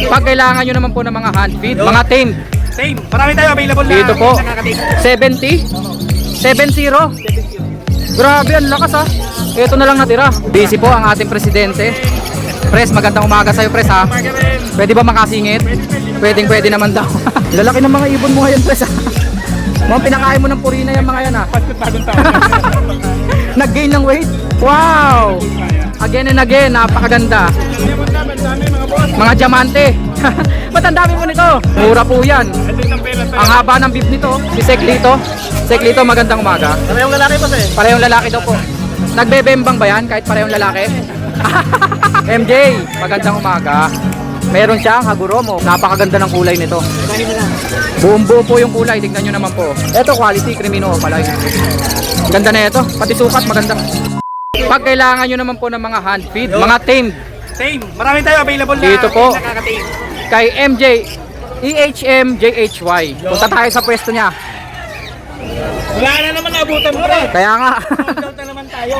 Pag kailangan nyo naman po ng mga hand feed, mga tamed. Same. Marami tayo available na. Dito po. Nakakating. 70? 70? Grabe, ang lakas ha. Ito na lang natira. Busy po ang ating presidente. Pres, magandang umaga sa'yo, Pres ha. Pwede ba makasingit? Pwede naman daw. Lalaki ng mga ibon mo ngayon, Pres ha. Mukhang pinakain mo ng purina yung mga yan ha. Nag-gain ng weight? Wow! Again and again, napakaganda. Mga diamante. Ba't ang dami mo nito? Mura po yan. Ang haba ng beef nito. Si Seklito. Seklito, magandang umaga. Parehong lalaki pa eh. Parehong lalaki daw po. Nagbebembang ba yan kahit parehong lalaki? MJ, magandang umaga. Meron siyang Haguromo. Napakaganda ng kulay nito. Buong buo po yung kulay. Tignan nyo naman po. Ito quality, Crimino pala. Ganda na ito. Pati sukat maganda. Pag kailangan nyo naman po ng mga hand feed, mga tamed. Same. Marami tayo available na. Dito po. Nakakating. Kay MJ EHM JHY. Punta tayo sa pwesto niya. Wala na naman naabutan mo rin. Kaya nga. Sold na naman tayo.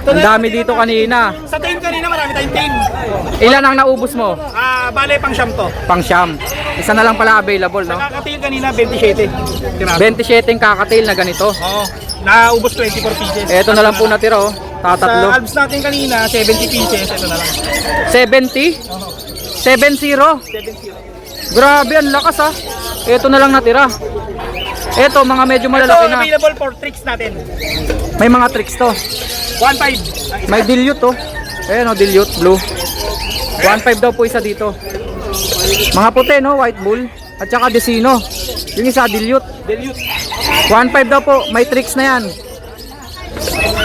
Ang dami dito kanina. Sa team kanina marami tayong team. Ilan ang naubos mo? Bale pang siyam to. Pang siyam. Isa na lang pala available, no? Nakakating kanina 27. Tiraso. 27 kakatail na ganito. Oo. Naubos 24 pieces. Ito na lang po natira, oh. Sa Tatatlo. albs natin kanina 70 pieces. Ito na lang. 70? 70? 70. Grabe, ang lakas ha. Ito na lang natira. Ito, mga medyo malalaki Ito na. available for tricks natin. May mga tricks to. 1.5. May dilute to. Ayan o, dilute, blue. 1.5 daw po isa dito. Mga puti, no? White bull. At saka Desino. Yung isa, dilute. Dilute. 1.5 daw po. May tricks na yan.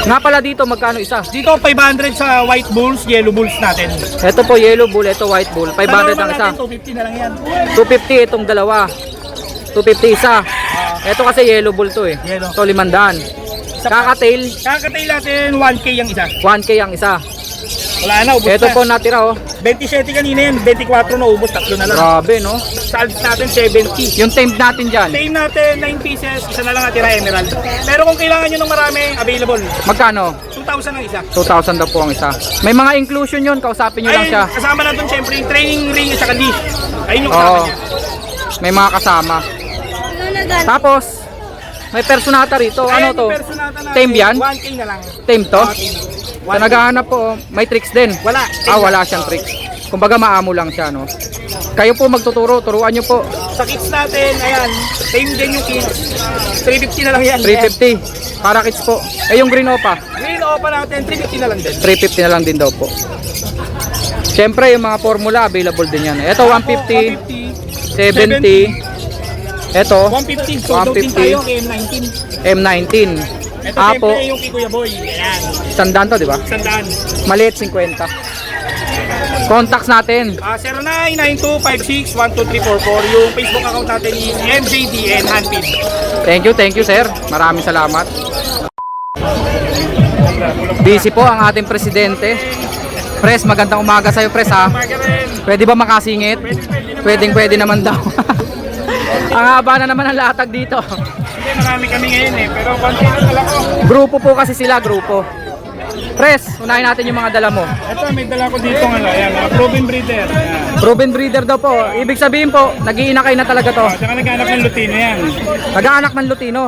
Nga pala dito, magkano isa? Dito 500 sa white bulls, yellow bulls natin. Ito po, yellow bull. Ito, white bull. 500 ang isa. 250 na lang yan. 250 itong dalawa. 250 isa. Ito kasi yellow bull to eh. Yellow. So, 500. Kakatail, Kakatail natin 1K ang isa. 1K ang isa. Wala na, ubos Ito na. po natira oh. 27 kanina yan, 24 na ubos, tatlo na lang. Grabe no. Sa albs natin 70. Yung tamed natin dyan. Same natin, 9 pieces, isa na lang natira emerald. Pero kung kailangan nyo ng marami, available. Magkano? 2,000 ang isa. 2,000 daw po ang isa. May mga inclusion yun. Kausapin nyo lang Ayun, siya. kasama na doon syempre yung training ring at saka leash. Ayun yung kasama Oo. niya. May mga kasama. Tapos, may personata rito. Ano Ayun, to? yung personata natin, Tame yan? 1K na lang. Tame to? Sa naghahanap po, may tricks din. Wala. Wala siyang tricks. Kumbaga maamo lang siya, no? Kayo po magtuturo, turuan nyo po. Sa kits natin, ayan, same din yung kits. 350 na lang yan. 350. Para kits po. Eh yung green opa, Green opa natin, 350 na lang din. 350 na lang din daw po. Siyempre, yung mga formula, available din yan. Ito, 150, 70. Ito, 150. So, 150. doon tayo kay M19. M19. Ito Apo, siyempre yung kay Kuya Boy. Ayan, sandaan to, di ba? sandaan. Maliit, 50. Contacts natin. 0992561234. Yung Facebook account natin is MJDN Handfeed. Thank you, sir. Maraming salamat. Busy po ang ating presidente. Pres, magandang umaga sa'yo, Pres, ha? Pwede ba makasingit? Pwede naman daw. Ang haba na naman ang latag dito. Hindi, marami kami ngayon eh. Pero konti lang dala ko. Grupo po kasi sila, grupo. Pres, unahin natin yung mga dala mo. Ito, may dala ko dito nga. Ayan, mga proven breeder. Ayan. Proven breeder daw po. Ibig sabihin po, nag-iinakay na talaga to. Saka nag-anak ng Lutino yan. Nag-aanak ng Lutino.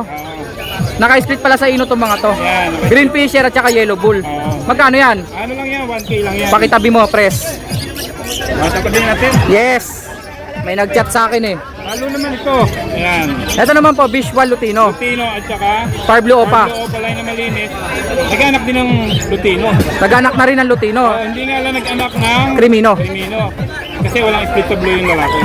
Naka-split pala sa ino tong mga to. Yan. Green Fisher at saka Yellow Bull. Magkano yan? Ano lang yan? 1K lang yan. Pakitabi mo, Pres. Matapatin natin. Yes. May nag-chat sa akin eh. Lalo naman ito. Ayan. Ito naman po, Visual Lutino. Lutino at saka Parblu Opa. Pablo Opa line na malinis. Nag-anak din ng Lutino. Nag-anak na rin ng Lutino. Hindi nga lang nag-anak ng Crimino. Crimino. Kasi walang split to blue yung lalaki.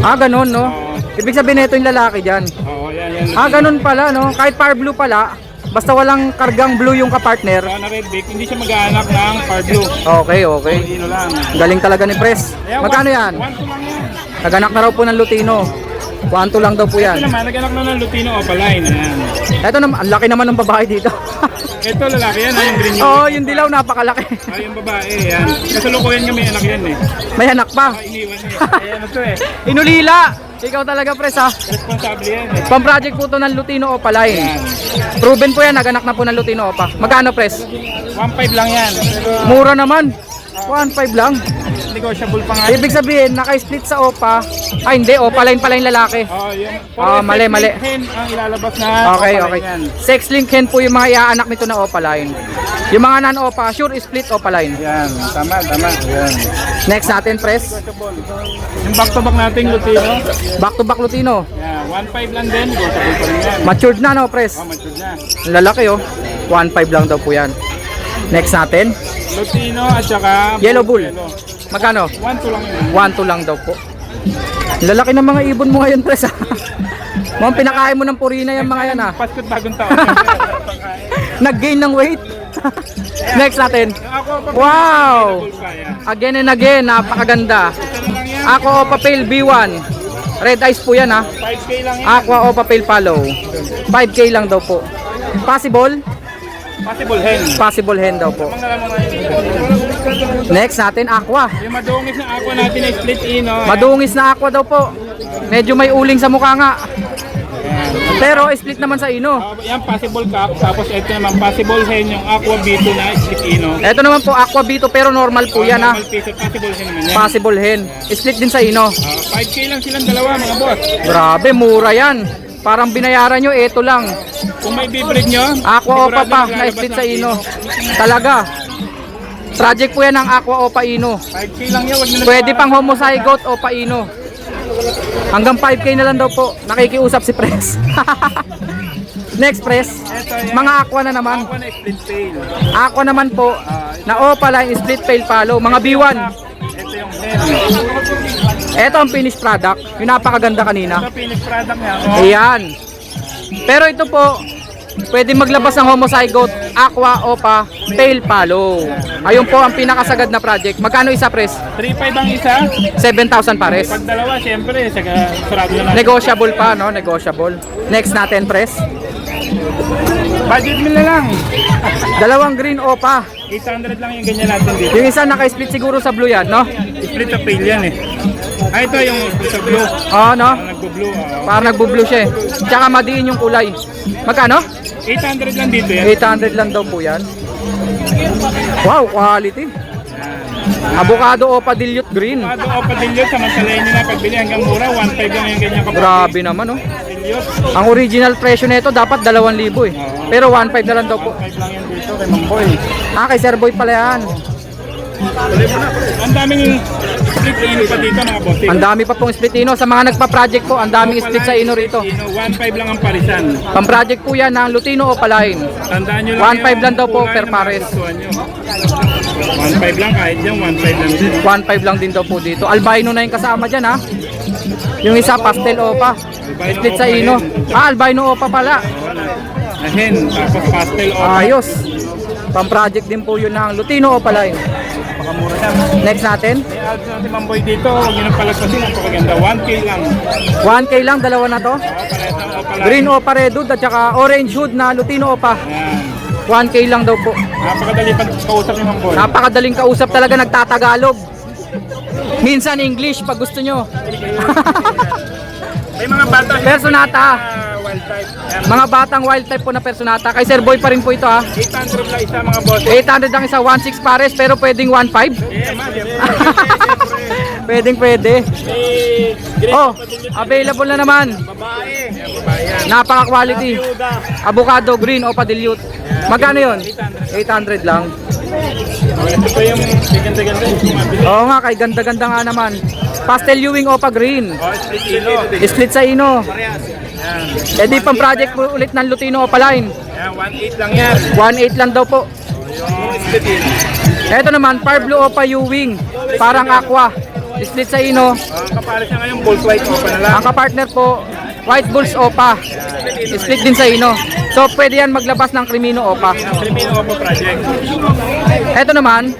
Ganun, no? Ibig sabihin nito yung lalaki dyan. Oo, yan. Ganun pala, no? Kahit Parblu pala, basta walang kargang blue yung kapartner. Na red beak, hindi siya mag-anak ng Parblu. Okay. Lutino lang. Galing talaga ni Pres. Magkano yan? 1-2 lang yan. Nag-anak na raw po ng Lutino. 1-2 lang daw po Ito yan. naman, nag-anak na ng Lutino Opa line. Ayan. Ito naman, ang laki naman ng babae dito. Ito lalaki yan, yung green Oo, yung dilaw napakalaki. yung babae, yan. Kasalukuyan kami anak yan eh. May anak pa. Iniwan eh. Ayan ito eh. Inulila. Ikaw talaga, Pres, ha? Responsable yan eh. Pang-project po to ng Lutino Opa line. Yan. Proven po yan, nag-anak na po ng Lutino Opa. Magkano, Pres? 1.5 lang yan. Mura naman. 1.5 lang. Hindi negotiable pa nga. Ibig sabihin, naka-split sa OPA. Ay, hindi. OPA line pala yung lalaki. Oh, yun. Mali, mali. Hen ang ilalabas na. Okay, Opa okay. line yan. Sex link hen po yung mga iaanak nito na OPA line. Yung mga non-OPA, sure split OPA line. Yan, tama. Yan. Next natin, press. Yung back to back nating Lutino. Back to back Lutino. Yan, 1.5 lang din. Negotiable pa rin yan. Matured na, no, press? Oh, mature na. Ang lalaki, oh. 1.5 lang daw po yan. Next natin, Lutino at saka Yellow Bull. Magkano? 1-2 lang yun. 1-2 lang daw po. Ang lalaki ng mga ibon mo ngayon, press, ha? Mukhang pinakain mo ng purina yung mga yan, ha? Pasko't bagong taon. Nag-gain ng weight. Next natin. Yung ako pa Wow! pa yan. Again and again, napakaganda. Ito na lang yan. Aqua Opa Pale B1. Red eyes po yan, ha? 5K lang yan. Aqua Opa Pale Follow. 5K lang daw po. Possible? Possible hen. Possible hen daw po. Mga naman ngayon. Next natin, Aqua. Yung madungis ng aqua natin ay split in, no? Madungis na Aqua daw po. Medyo may uling sa mukha nga. Pero split naman sa ino. Yan possible cup, tapos ito naman possible hen yung aqua B2 na split in, no? Ito naman po, Aqua Bito pero normal po yan, ha? Normal piece, possible hen naman yan. Possible hen. Split din sa ino. 5K lang silang dalawa, mga boss. Grabe, mura yan. Parang binayaran nyo, ito lang. Kung may bibreed nyo, Aqua Opa sigurado pa, maglalabas na-split ng sa ino. Talaga. Project po yan ng Aqua Opa Ino. 5K lang yan, wag nyo na Pwede pang homozygote Opa Ino. Hanggang 5K na lang daw po. Nakikiusap si Press. Next, Press. Mga Aqua na naman. aqua na split tail. Aqua naman po, na Opa line, split pale follow. Mga B1. Ito yung hen. Ito ang finished product. Yung napakaganda kanina. Ito finished product niya. Oh. Ayan. Pero ito po, pwede maglabas ng homozygote, Aqua, Opa, Pale Follow. Ayun po ang pinakasagad na project. Magkano isa, Press? 3.5 ang isa. 7,000 pares. Pag dalawa, siyempre, sarado na natin. Negotiable pa, no? Negotiable. Next natin, Press. Budget meal na lang. Dalawang green Opa. 800 lang yung ganyan natin dito. Yung isa naka-split siguro sa blue yan, no? Split of pale yan eh. Ito yung split of blue. Oo, no? Nagbo-blue. Parang nagbo-blue siya eh. Tsaka madiin yung kulay. Magkano? 800 lang dito yan. 800 lang daw po yan. Wow, quality. Avocado Opa Dilute Green. Pado o padilyo, samantalayin nyo na pagbili hanggang mura. 1.5 lang yung ganyan kapag. Grabe naman, no? Padilyo. Ang original presyo nito dapat 2,000 eh. Pero 1,500 na lang daw po. 5 lang yan dito kay Mang Boy. Kay Sir Boy pala yan. Ang daming split ino pa dito mga boss. Ang dami pa pong split ino. Sa mga nagpa-project po, ang daming split sa ino rito. 1.5 lang ang parisan. Pang-project po yan ng Lutino Opa line. Tandaan nyo lang 1.5 lang daw po per pares. 1.5 lang kahit yung 1.5 lang din. 1.5 lang din daw po dito. Albino na yung kasama dyan, ha? Yung isa, pastel Opa. Split sa ino. Albino Opa pala. Ahin, tapos pastel o. Ayos. Pang-project din po yun ng Lutino Opa line. Pakamura yan. Next natin. May ads natin Mang Boy dito. Huwag nyo nang palagpasin. Ang pakaganda. 1K lang. 1K lang, dalawa na to. Parehas ng Opa lang. Green Opa Red Hood at saka orange hood na Lutino Opa. Yan. 1K lang daw po. Napakadali pa kausap ni Mang Boy. Napakadaling kausap talaga, nagtatagalog. Minsan English pag gusto nyo. May mga bata. Personata. Wild type. Yan. Mga batang wild type po na personata. Kay Sir Boy pa rin po ito, ha. 800 lang isa mga boss. 800 ang isa, 1.6 pares pero pwedeng 1.5. Yeah, man. Pwedeng pwede. Eh, green Oh, Opa din yun. available na naman. Babae. Yan, babae yan. Napaka quality. Ayuda. Avocado green o dilute. Magkano yun? 800 lang. Okay, ito pa yung ganda-ganda. Oo nga, kay ganda-ganda nga naman. Pastel Ewing Opa green. Oh, split ino. Split sa ino. Yan. E di pang project po ulit ng Lutino Opa line. Yan, 1.8 lang yan. 1.8 lang daw po. Yung split ino. Ito naman, Par Blue Opa Ewing. Parang aqua. Split sa ino. Ang kapares niya ngayon, Bulls White Opa na lang. Ang kapartner po, White Bulls Opa. Split din sa ino. So pwede yan maglabas ng Crimino Opa. Ang Filipino Opa project. Ito naman,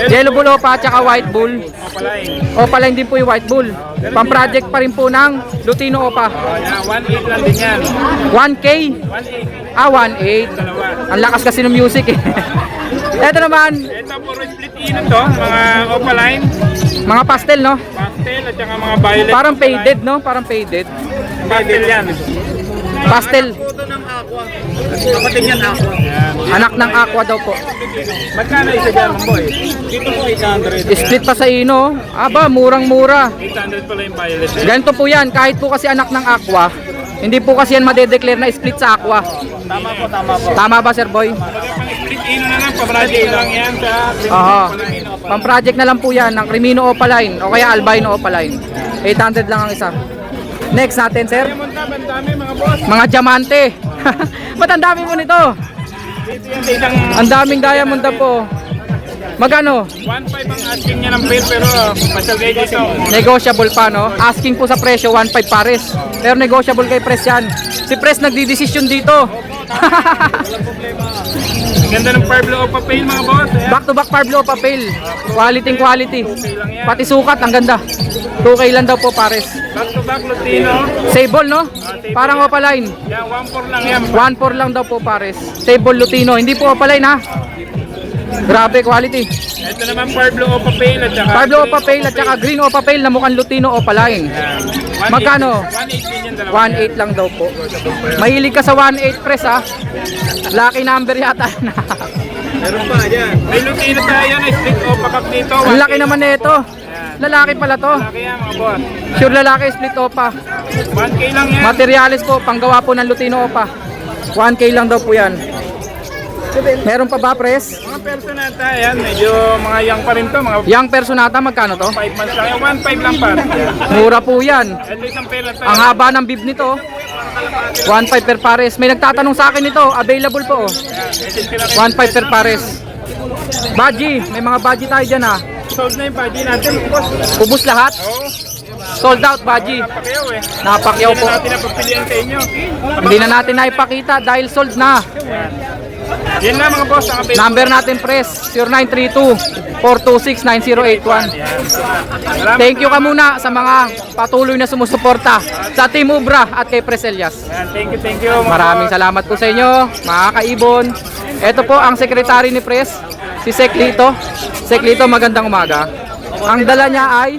Yellow Bull Opa at saka White Bull. Opa line. Opa line din po yung White Bull. Pang-project pa rin po ng Lutino Opa. Oh, yan, 1.8 lang din yan. 1K? 1.8. 1.8. Dalawa. Ang lakas kasi ng music eh. Ito naman, Ito puro split ino to. Mga Opa line. mga pastel, no? Pastel at saka mga violet. Parang Opa line. faded, no? Parang faded. Pastel yan. Pastel. Aqua. Kapatid niyan Aqua. Anak ng aqua daw po. Magkano isa dyan, mga boy? Dito po 800. Split pa sa ino. Aba, murang-mura. 800 pala yung violet. Ganito po yan, kahit po kasi anak ng aqua, hindi po kasi yan madedeclare na split sa aqua. Tama po, tama po. Tama ba, Sir Boy? Split ino na lang, pa-project lang yan sa Aha. Pang-project na lang po yan ng Crimino Opaline o kaya Albino Opaline. 800 lang ang isa. Next natin, Sir. Diamond Tab, ang dami mga boss. Mga diamante. Ba't ang dami po nito? Dito yan sa isang Ang daming diamond na po. Magkano? 1.5 ang asking niya ng pair, pero pasal kayo dito. Negotiable pa, no? Asking po sa presyo, 1.5 pares. Pero negotiable kay Pres yan. Si Pres nagdidesisyon dito. Ang ganda ng Parblo Opa Pail mga boss. Ayan. Back to back Parblo Papel. Quality. Pati sukat, ang ganda. 2K lang daw po pares. Back to back Lutino. Sable, no? Parang Opaline. Yan, 1.4 lang yan. 1.4 lang daw po pares. Sable Lutino. Hindi po Opaline, ha? Grabe quality. Ito naman Parblo Opa Pail at saka Parblo Opaline at saka Green Opaline na mukhang Lutino Opaline. Magkano? 1.8 din yan dalawa. 1.8 lang daw po. Mahilig ka sa 1.8 Pres, ha? Lucky number yata. Meron pa dyan. May Lutino tayo na split Opa Cup dito. Ang laki naman nito. Lalaki pala to. Laki yan mga boss. Sure lalaki, split opa. 1K lang yan. Materialis po, panggawa po ng Lutino opa. 1K lang daw po yan. Meron pa ba, Pres? Mga personata yan, medyo mga young pa rin to. Mga Young Personata, magkano to? 5 months lang. 1.5 lang pa. Mura po yan. Ito isang pera tayo. Ang haba ng bib nito. 1.5 per pares. May nagtatanong sa akin nito, available po. Oh. 1.5 per pares. Baji, may mga baji tayo dyan, ha. Sold na yung body natin. Boss. Ubus lahat. Oo. Sold out, Baji. Napakayaw eh. Napakyaw Hindi po. na natin napagpilian sa inyo. Hindi na natin naipakita dahil sold na. Yan lang mga boss. Ang available. Number natin, Pres, 0932-426-9081. Salamat. Thank you ka muna sa mga patuloy na sumusuporta sa Team Ubra at kay Pres Elias. Yan, thank you. Mga Maraming salamat po sa inyo, mga kaibon. Ito po ang sekretary ni Pres, si Sek Lito. Sek Lito, magandang umaga. Ang dala niya ay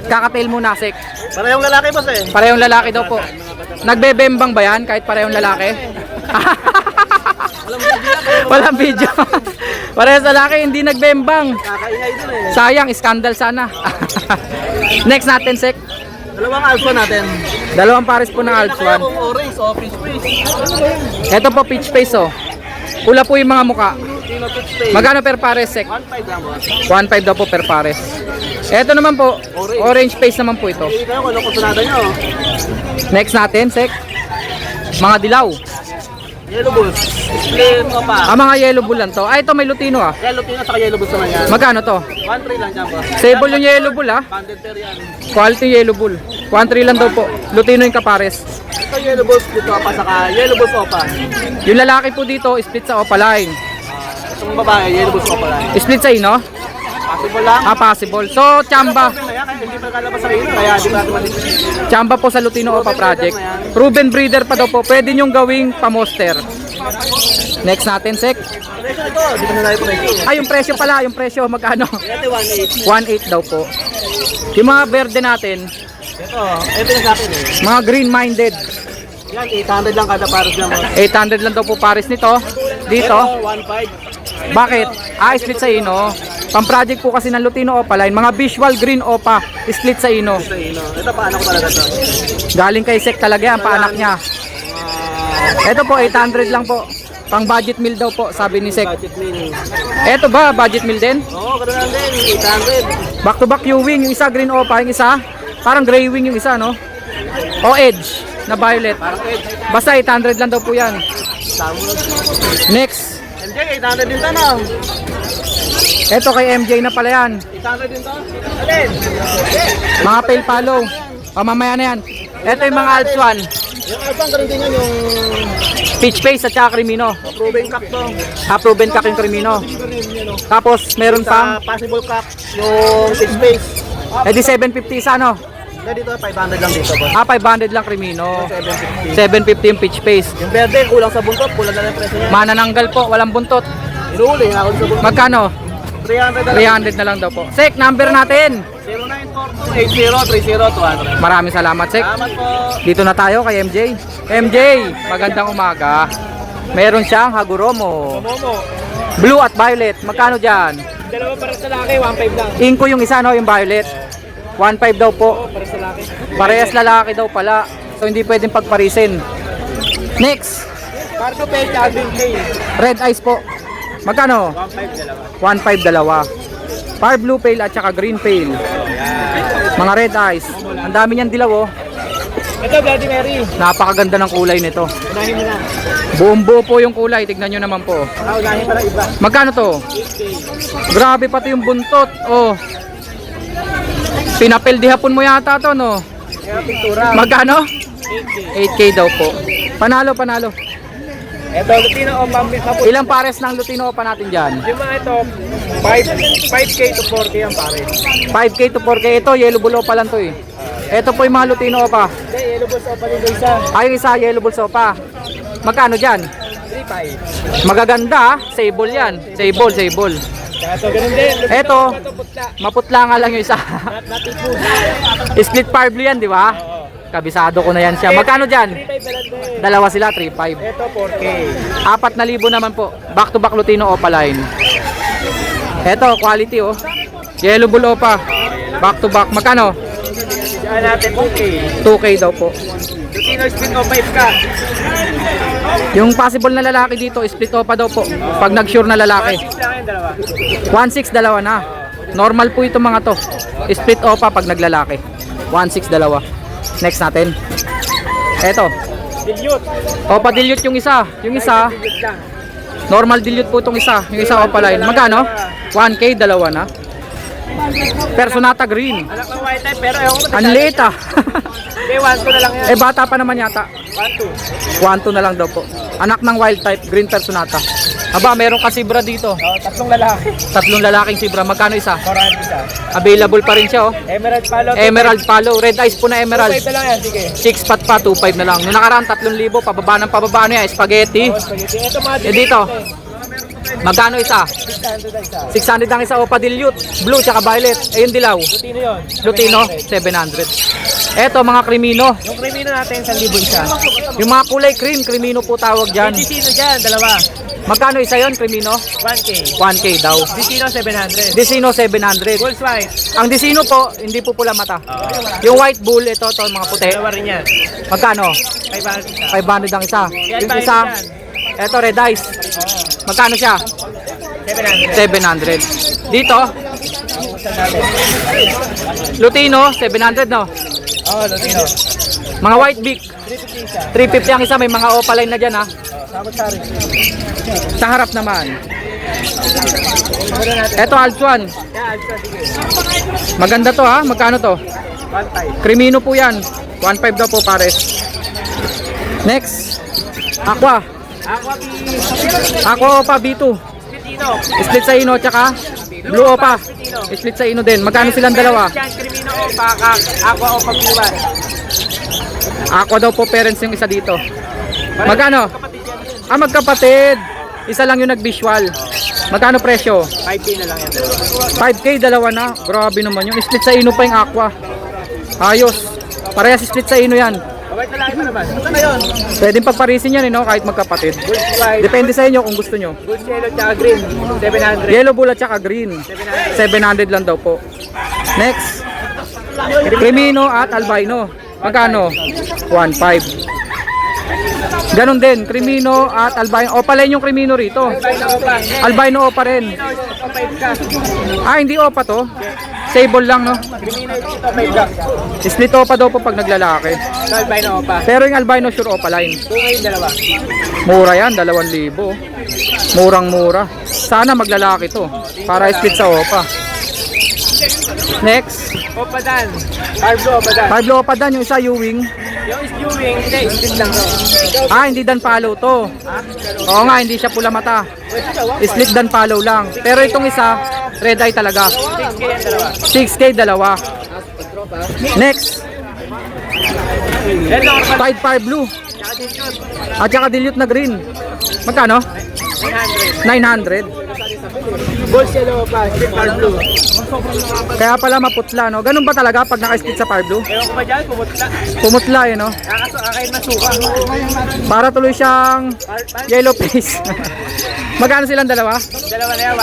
kakatail muna, Sek. Parehong lalaki boss eh. Parehong lalaki daw po. Nagbebembang ba yan kahit parehong lalaki? Walang video. Parehong lalaki, hindi nagbembang. Kakaingay din eh. Sayang, scandal sana. Next natin, Sek. Dalawang alpha natin. Dalawang pares po ng Alps Kaya 1. kung orange o fish face. Ito po, peach face, oh. Pula po yung mga muka. Dino fish face. Magkano per pares, Sek? 1.5 lang boss. 1.5 daw po per pares. Ito naman po, orange face naman po ito. Hindi kayo kung ano kusunada nyo. Next natin, Sek. Mga dilaw. Yellow bulls. Split o pa. Ah, mga yellow bull lang to. Ah, ito may lutino, ah. Yellow tina sa yellow bulls naman yan. Magkano to? 1.3 lang dyan boss. Sable yung yellow bull, ah. Banded pair yan. Quality yellow bull. 1.3 lang daw po. Lutino yung kapares. Ito yellow bulls dito pa saka yellow bulls opa. Yung lalaki po dito, split sa Opaline. Itong babae, yellow bulls opa lang. Split sa ino? Possible lang. Ah, possible. So, chamba. Kaya hindi pa kalabas sa ino, kaya di ba natin maliit. Chamba po sa Lutino Opa Project. Proven breeder pa daw po. Pwede nyong gawing pamoster. Next natin, Sek. Presyo ito, di ba na tayo presyo? Ay, yung presyo pala. Yung presyo, magkano? Ito 1.8. 1.8 daw po. Yung mga verde natin, Ito yung sa akin eh. mga green-minded. Yan, 800 lang kada pares dyan boss. 800 lang daw po pares nito. Dito, Ito, 1.5. bakit? Ah, split sa ino. Pang-project po kasi ng Lutino Opaline. Mga visual green Opa, split sa ino. Sa ino. Ito paano ko talaga to? Galing kay Sek talaga yan, paanak niya. Ito po, 800 lang po. Pang budget meal daw po, sabi ni Sek. Budget meal. Ito ba, budget meal din? Oo, gano'n lang din. 800. Back to back U-wing, yung isa green Opa, yung isa parang gray wing yung isa, no? O edge na violet. Parang edge. Basta 800 lang daw po yan. Tama. Next, MJ, 800 din to no? ito kay MJ na pala yan. 800 din to? Alin? Mga pale follow. O mamaya na yan. Ito yung mga Alps 1. Yung alpang ganun din yan yung Peach face at saka Crimino. proven cock to. Proven cock yung Crimino. Tapos meron Sa pang, possible cock, yung 6 face. edi 750 isa, no? Hindi dito, 500 lang dito boss. 500 lang Crimino. 750. 750 yung peach face. Yung verde, kulang sa buntot, kulang na lang yung presyo niya. Manananggal po, walang buntot. Inuuli, ako sa buntot. Magkano? 300 na lang. 300 na lang daw po. Sek, number natin. 0942-80-30-200. Maraming salamat, Sek. Salamat po. Dito na tayo kay MJ. MJ, magandang umaga. Meron siyang Haguromo. Momo. Blue at violet. Magkano dyan? Dalawa para sa laki, 1.5 lang. Inko yung isa, no? Yung violet. 1.5 daw po. Para sa laki. Parehas lalaki daw pala. So hindi pwedeng pagparisin. Next, Pardo Pay, Green Pay. red eyes po. Magkano? 1.5 dalawa. 1.5 dalawa. Par blue pale at saka green pale. Mga red eyes. Ang dami niyan dilaw, oh. Ito, Bloody Mary. Napakaganda ng kulay nito. Unahin mo na. Buong buo po yung kulay. Tignan nyo naman po. Unahin pa lang iba. Magkano to? 8K. Grabe pati yung buntot. Oh. Pinapildi hapon mo yata to, no? Kaya pintura. Magkano? 8K. 8K daw po. Panalo, panalo. Ito, Lutino o Maputi. Ilang pares ng Lutino pa natin dyan? Yung mga ito, 5K to 4K ang pare. 5K to 4K. Ito, yellow bull pa lang to eh. Ito po yung mga Lutino pa. Hindi, yellow balls o pa rin isa. Ay, yung isa, yellow bull pa. Magkano dyan? 3.5. Magaganda, sable yan. Sable, sable. Kaya ito, ganun din. Lutino Eto. o ito, putla. Maputla nga lang yung isa. Not food. Split par blue yan, di ba? Oo. Kabisado ko na yan siya. Magkano dyan? 3.5 na lang din. Dalawa sila, 3.5. Ito, 4K. 4,000 naman po. Back to back Lutino Opaline. Eto, quality oh. Yellow bull Opa. Back to back. Magkano? Diyan natin 2K. 2K daw po. Lutino split o 5 ka. Yung possible na lalaki dito, split Opa daw po. Pag nag-sure na lalaki. 1.6 lang yung dalawa. 1.6 dalawa na. Normal po ito mga to. Split Opa pag naglalaki. 1.6 dalawa. Next natin. Eto. Dilute. Opa dilute yung isa. Yung isa, Dilute lang. normal dilute po itong isa. Yung isa Opaline. Magkano? 1K dalawa na. Personata green. Anak ng white type pero ewan ko Ang liit ah. Okay, 1-2 na lang yan. Eh bata pa naman yata. 1-2. 1-2 na lang daw po. Anak ng wild type, green personata. Aba, meron ka zebra dito. Oh, tatlong lalaki. 3 lalaking zebra. Magkano isa? 400 isa. Available pa rin siya oh. Emerald Palo. Emerald palo. Red eyes po na emerald. 2.5 na lang yan, sige. 6 pat pa, 2.5 na lang. Noong nakaraan, 3,000. Pababa ng pababa ano yan. Spaghetti. Oh, spaghetti. Ito mga Eh dito. Magkano isa? 600 na isa. 600 ang isa. Opa dilute. Blue tsaka violet. Eh yung dilaw. Lutino yun. Lutino, 700. Eto mga krimino. Yung krimino natin, 1,000 isa. Yung mga kulay cream, krimino po tawag dyan. Disino dyan, dalawa. Magkano isa yon krimino? 1K. 1K daw. Disino, 700. Desino 700. Bulls white. Ang Desino po, hindi po pula mata. Yung white bull, ito mga puti. Dalawa rin yan. Magkano? 500 isa. 500 ang isa. Yan Yung tayo isa, dyan. ito red eyes. Oo. Magkano siya? 700. 700. Dito, Lutino, 700 no? Oh, Lutino. Mga white beak, 350 isa. 350 ang isa. May mga opaline na dyan ha. Oh, sabot-sari. Sa harap naman. Ano natin? Ito Altuan. Yan, alsa, sige. Maganda to ha. Magkano to? 1.5. Krimino po yan. 1.5 daw po pares. Next, Aqua. Aqua B. Aqua Opa B2. Lutino. Split sa ino tsaka Blue Opa. Split sa ino din. Magkano silang dalawa? Yan, Crimino o Pakak. Aqua o Pagluwan. Aqua daw po parents yung isa dito. Magkano? Magkapatid. Isa lang yung nag-visual. Magkano presyo? 5K na lang yan. dalawa. 5K dalawa na. Grabe naman yung split sa ino pa yung Aqua. Ayos. Parehas split sa ino yan. White na lang ito naman. Ito na yun. Pwedeng pagparisin yan kahit magkapatid. Bulls white. Depende sa inyo kung gusto nyo. Bulls yellow tsaka green. 700. Yellow bull at saka green. 700 lang daw po. Next. Crimino at albino. Magkano? 1.5. Ganon din, Crimino at albino. Opa lang yung Crimino rito. Albino opa rin. Hindi opa to. Sable lang no. Split opa daw po pag naglalaki. Albino pa. Pero yung albino sure opa line. 2K dalawa. Mura yan, 2,000. Murang mura. Sana maglalaki to para split sa opa. Next, Opadan. Parblo Opadan. Pablo opa dan yung isa Ewing. Yung skewing, hindi, split lang to. Hindi dan follow to. Oo nga, hindi siya pula mata. Split dan follow lang. Pero itong isa, red eye talaga. 6K yan dalawa. 6K dalawa. Next, Yan lang, Tide Fire Blue. tsaka din yun. At saka dilute na green. Magkano? 900. 900. Balls yellow pa, split par blue. Kaya pala maputla, no? Ganun ba talaga pag naka-split sa Par Blue? Ewan ko ba dyan, pumutla. Pumutla, eh, no? Kahit masuka. Para tuloy siyang yellow face. Magkano silang dalawa? Dalawa na yan,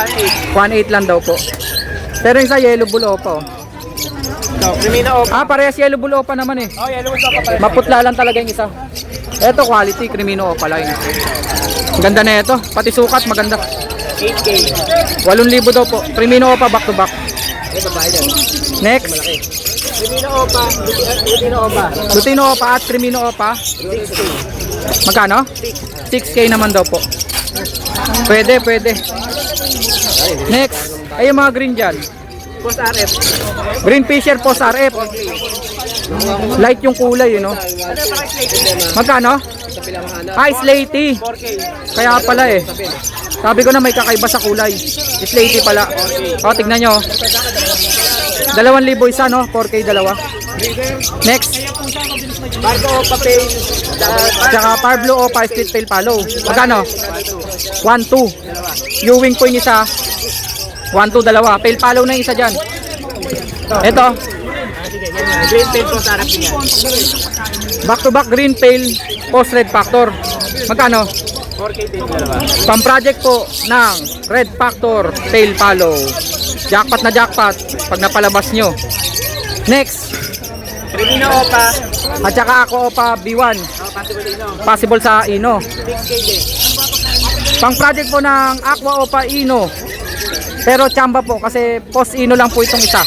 1.8 1.8. lang daw po. Pero yung sa yellow bull opa, oh. So, Crimino Opa. Parehas yellow bull opa naman, eh. Oh, yellow Opa pa pala. Maputla lang talaga yung isa. Ito quality, Crimino opa line. Ganda na ito. Pati sukat, maganda. 8K. 8,000 daw po. Crimino opa back to back. Ito ba yan? Next, Crimino Opa, Lutino Opa. Lutino opa at Crimino opa. 6K. Magkano? 6K naman daw po. Pwede, pwede. Next, ay yung mga green dyan. Post RF. Green Fisher Post RF. Light yung kulay, you know. Magkano? Slaty. 4K. Kaya pala eh. Sabi ko na may kakaiba sa kulay. Slaty pala. O, tignan nyo. 2,000 isa, no? 4K dalawa. Next. Barco Opa Pay. Tsaka Parblo Opa Split Tail Palo. Magkano? 1,2. Ewing po yung isa. 1,2 dalawa. Tail Palo na yung isa dyan. Ito. Green Pay Post RF niya. Back to back Green Tail Post Red Factor. Magkano? 4K din dalawa. Pang project po ng Red Factor Tail Palo. Jackpot na jackpot pag napalabas nyo. Next. Crimino Opa. At saka ako Opa B1. Possible Ino. Possible sa Ino. 6K din. Pang project po ng Aqua Opa Ino. Pero chamba po kasi post Ino lang po itong isa.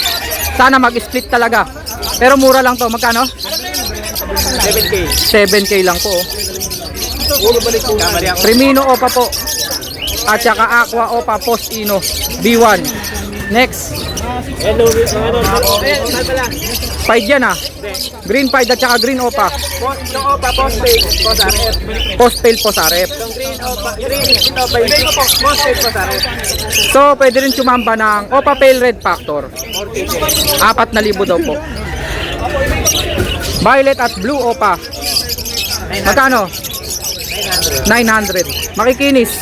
Sana mag-split talaga. Pero mura lang to. Magkano? 7K. 7K lang po. Puro balik po. Kamali ako. Crimino Opa po. At saka Aqua Opa Post Ino B1. Next. Hello. Saan pala? Pied yan ah. Green Pied at saka Green Opa. Post Opa, Post Pay, Post RF. Post Tail Post RF. Itong Green Opa, Green Opa, yung Post Pay, Post RF. So pwede rin sumamba ng Opa Pale Red Factor. 4K din. 4,000 daw po. Violet at Blue Opa. Magkano? 900. Makikinis.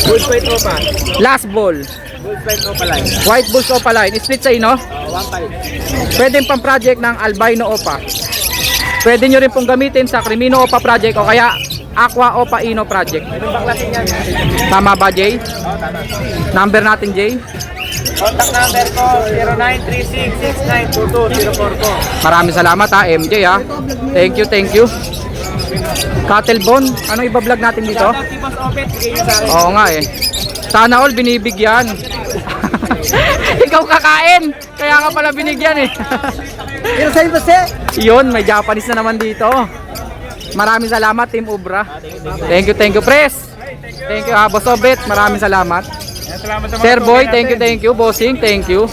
Good Fight Opa. Last ball. Good Fight Opa line. White Bulls Opa line. Split sa ino. 1.5. Pwede pang project ng Albino Opa. Pwede nyo rin pong gamitin sa Crimino Opa project o kaya Aqua Opa Ino project. Anong baklasin yan? Tama ba, Jay? Oo, tama. Number natin, Jay. Contact number ko, 0936-6922-044. Maraming salamat ha, MJ ha. Thank you, thank you. Cattlebone, anong iba-vlog natin dito? Tipos Opet, bigay nyo sa akin. Oo nga eh. Sana all binibigyan. Ikaw kakain, kaya ka pala binigyan eh. Pero sa'yo ba siya? Yun, may Japanese na naman dito. Maraming salamat, Team Ubra. Thank you, Pres. Thank you, Boss Obet. Maraming salamat. Salamat sa mga Sir Boy, natin. thank you, Bossing, thank you.